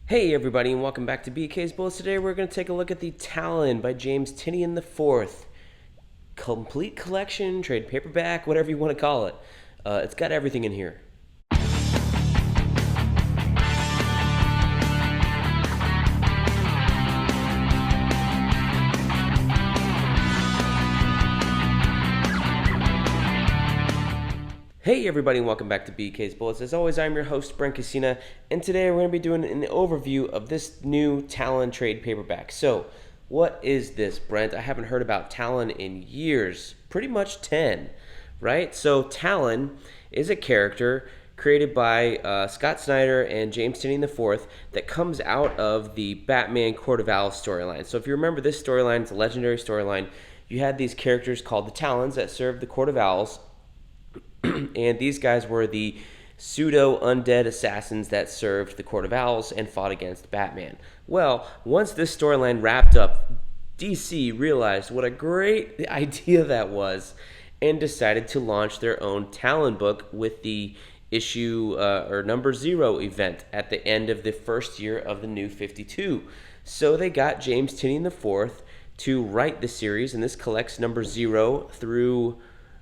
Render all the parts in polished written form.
Hey everybody, and welcome back to BK's Bullets. Today we're going to take a look at the Talon by James Tynion IV. Complete collection, trade paperback, whatever you want to call it. It's got everything in here. Hey everybody, and welcome back to BK's Bullets. As always, I'm your host, Brent, and today we're going to be doing an overview of this new Talon trade paperback. So, what is this, Brent? I haven't heard about Talon in years, pretty much 10, right? So, Talon is a character created by Scott Snyder and James Tynion IV that comes out of the Batman Court of Owls storyline. So, if you remember this storyline, it's a legendary storyline. You had these characters called the Talons that served the Court of Owls. And these guys were the pseudo undead assassins that served the Court of Owls and fought against Batman. Well, once this storyline wrapped up, DC realized what a great idea that was and decided to launch their own Talon book with the issue or number 0 event at the end of the first year of the new 52. So they got James Tynion IV to write the series, and this collects number 0 through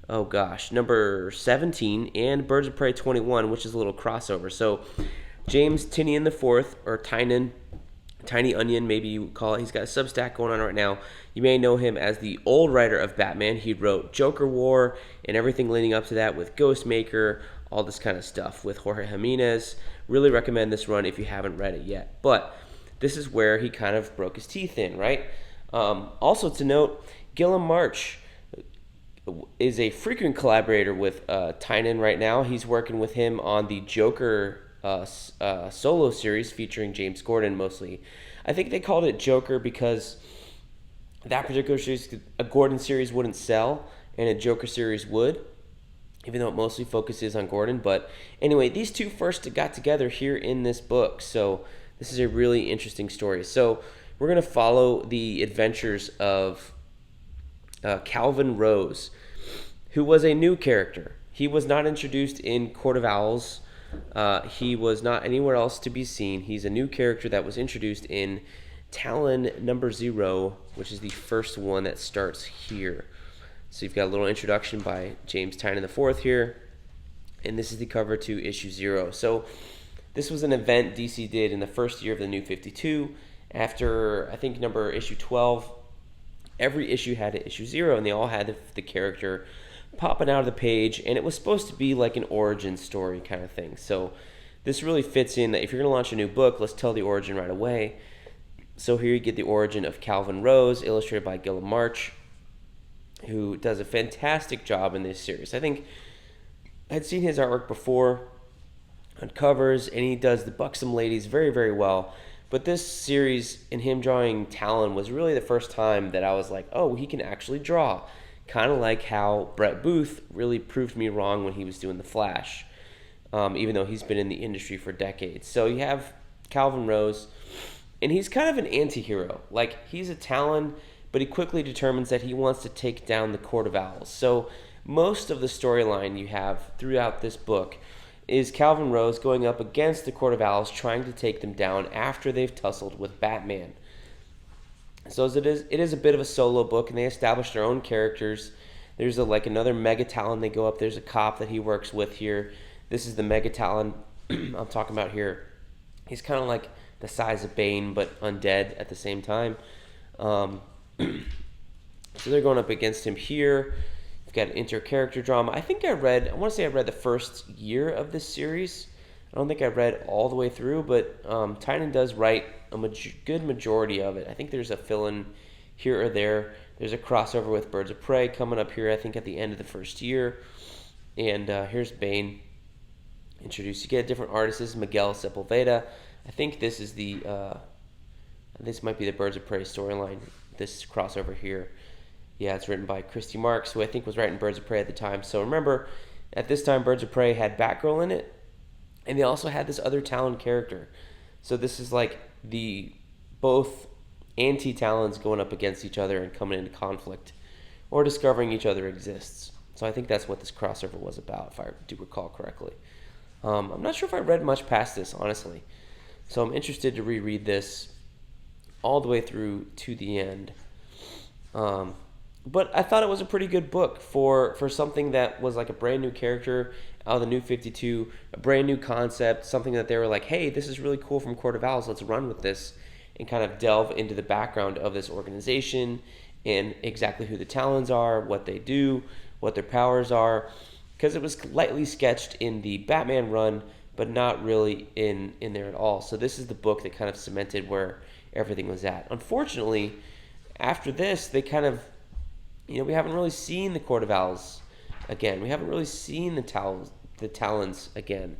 number 17 and Birds of Prey 21, which is a little crossover. So James Tynion IV, or Tynion, Tiny Onion, maybe you call it. He's got a Substack going on right now. You may know him as the old writer of Batman. He wrote Joker War and everything leading up to that with Ghostmaker, all this kind of stuff with Jorge Jimenez. Really recommend this run if you haven't read it yet. But this is where he kind of broke his teeth in, right? Also to note, Gilliam March is a frequent collaborator with Tynion right now. He's working with him on the Joker solo series featuring James Gordon mostly. I think they called it Joker because that particular series, a Gordon series wouldn't sell and a Joker series would, even though it mostly focuses on Gordon. But anyway, these two first got together here in this book. So this is a really interesting story. So we're going to follow the adventures of Calvin Rose, who was a new character. He was not introduced in Court of Owls. He was not anywhere else to be seen. He's a new character that was introduced in Talon number 0, which is the first one that starts here. So you've got a little introduction by James Tynion IV here, and this is the cover to issue 0. So this was an event DC did in the first year of the new 52. After, I think, issue 12, every issue had an issue 0, and they all had the character popping out of the page, and it was supposed to be like an origin story kind of thing. So this really fits in that if you're going to launch a new book, let's tell the origin right away. So here you get the origin of Calvin Rose, illustrated by Gilliam March, who does a fantastic job in this series. I think I'd seen his artwork before on covers, and he does the buxom ladies very, very well. But this series and him drawing Talon was really the first time that I was like, oh, he can actually draw. Kind of like how Brett Booth really proved me wrong when he was doing The Flash, even though he's been in the industry for decades. So you have Calvin Rose, and he's kind of an anti-hero. Like, he's a Talon, but he quickly determines that he wants to take down the Court of Owls. So most of the storyline you have throughout this book is Calvin Rose going up against the Court of Owls, trying to take them down after they've tussled with Batman. So as it is a bit of a solo book, and they establish their own characters. There's another Mega Talon they go up. There's a cop that he works with here. This is the Mega Talon I'm talking about here. He's kind of like the size of Bane, but undead at the same time. So they're going up against him here. You've got inter-character drama. I want to say I read the first year of this series. I don't think I read all the way through, but Tynion does write a good majority of it. I think there's a fill-in here or there. There's a crossover with Birds of Prey coming up here, I think, at the end of the first year. And here's Bane introduced. You get different artists. This is Miguel Sepulveda. I think this is this might be the Birds of Prey storyline, this crossover here. Yeah, it's written by Christy Marks, who I think was writing Birds of Prey at the time. So remember, at this time, Birds of Prey had Batgirl in it, and they also had this other Talon character. So this is like both anti-Talons going up against each other and coming into conflict, or discovering each other exists. So I think that's what this crossover was about, if I do recall correctly. I'm not sure if I read much past this, honestly. So I'm interested to reread this all the way through to the end. But I thought it was a pretty good book for something that was like a brand new character out of the New 52, a brand new concept, something that they were like, hey, this is really cool from Court of Owls, let's run with this, and kind of delve into the background of this organization and exactly who the Talons are, what they do, what their powers are, because it was lightly sketched in the Batman run, but not really in there at all. So this is the book that kind of cemented where everything was at. Unfortunately, after this, they kind of, we haven't really seen the Court of Owls again. We haven't really seen the Talons again.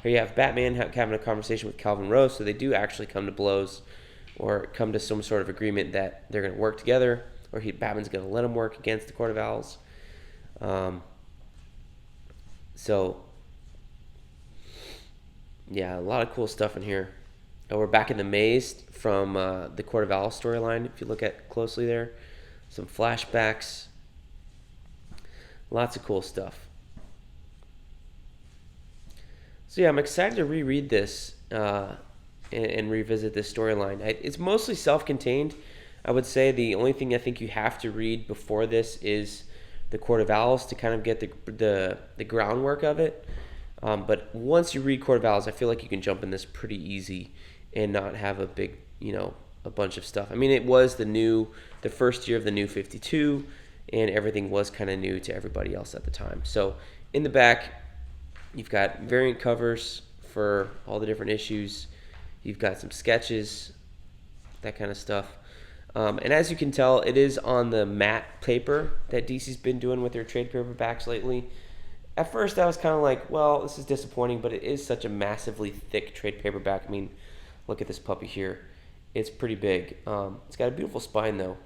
Here you have Batman having a conversation with Calvin Rose, so they do actually come to blows or come to some sort of agreement that they're going to work together, or Batman's going to let him work against the Court of Owls. So, yeah, a lot of cool stuff in here. We're back in the maze from the Court of Owls storyline, if you look at closely there. Some flashbacks. Lots of cool stuff. So yeah, I'm excited to reread this and revisit this storyline. It's mostly self-contained. I would say the only thing I think you have to read before this is the Court of Owls to kind of get the groundwork of it. But once you read Court of Owls, I feel like you can jump in this pretty easy and not have a big, a bunch of stuff. I mean, it was the first year of the New 52, and everything was kind of new to everybody else at the time. So in the back, you've got variant covers for all the different issues. You've got some sketches, that kind of stuff. And as you can tell, it is on the matte paper that DC's been doing with their trade paperbacks lately. At first, I was kind of like, well, this is disappointing, but it is such a massively thick trade paperback. I mean, look at this puppy here. It's pretty big. It's got a beautiful spine, though.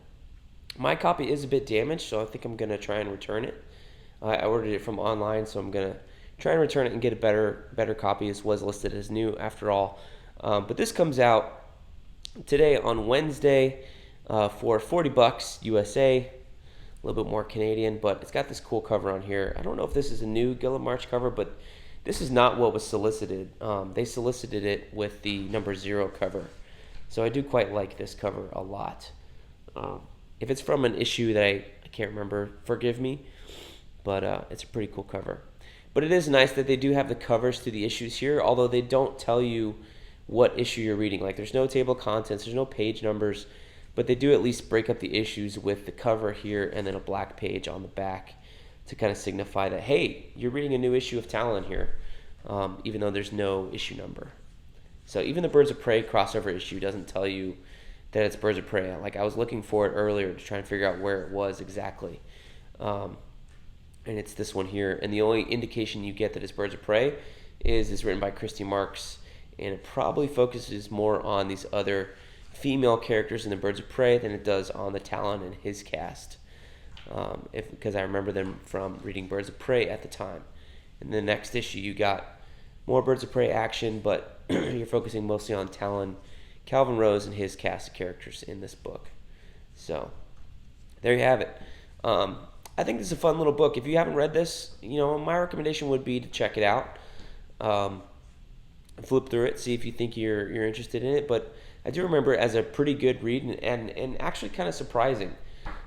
My copy is a bit damaged, so I think I'm going to try and return it. I ordered it from online, so I'm going to try and return it and get a better copy. This was listed as new after all. But this comes out today on Wednesday for $40 USA, a little bit more Canadian, but it's got this cool cover on here. I don't know if this is a new Gilliam March cover, but this is not what was solicited. They solicited it with the number 0 cover. So I do quite like this cover a lot. If it's from an issue that I can't remember, forgive me, but it's a pretty cool cover. But it is nice that they do have the covers to the issues here, although they don't tell you what issue you're reading. Like, there's no table of contents, there's no page numbers, but they do at least break up the issues with the cover here and then a black page on the back to kind of signify that, hey, you're reading a new issue of Talon here, even though there's no issue number. So even the Birds of Prey crossover issue doesn't tell you that it's Birds of Prey. Like, I was looking for it earlier to try and figure out where it was exactly. And it's this one here. And the only indication you get that it's Birds of Prey is it's written by Christy Marks, and it probably focuses more on these other female characters in the Birds of Prey than it does on the Talon and his cast. Because I remember them from reading Birds of Prey at the time. In the next issue, you got more Birds of Prey action, but you're focusing mostly on Talon, Calvin Rose, and his cast of characters in this book. So, there you have it. I think this is a fun little book. If you haven't read this, my recommendation would be to check it out. Flip through it, see if you think you're interested in it. But I do remember it as a pretty good read and actually kind of surprising.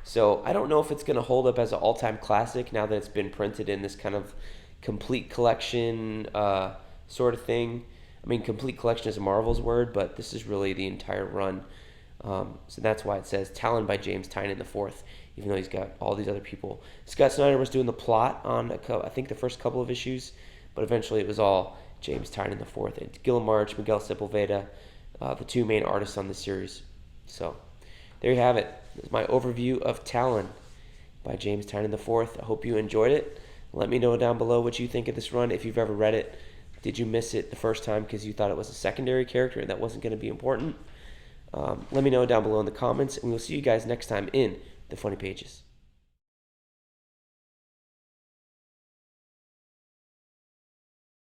So I don't know if it's going to hold up as an all-time classic now that it's been printed in this kind of complete collection sort of thing. I mean, complete collection is a Marvel's word, but this is really the entire run. So that's why it says Talon by James Tynion IV, even though he's got all these other people. Scott Snyder was doing the plot on, I think, the first couple of issues, but eventually it was all James Tynion IV. And Gilliam March, Miguel Sepulveda, the two main artists on the series. So there you have it. That's my overview of Talon by James Tynion IV. I hope you enjoyed it. Let me know down below what you think of this run, if you've ever read it. Did you miss it the first time because you thought it was a secondary character and that wasn't going to be important? Let me know down below in the comments, and we'll see you guys next time in the Funny Pages.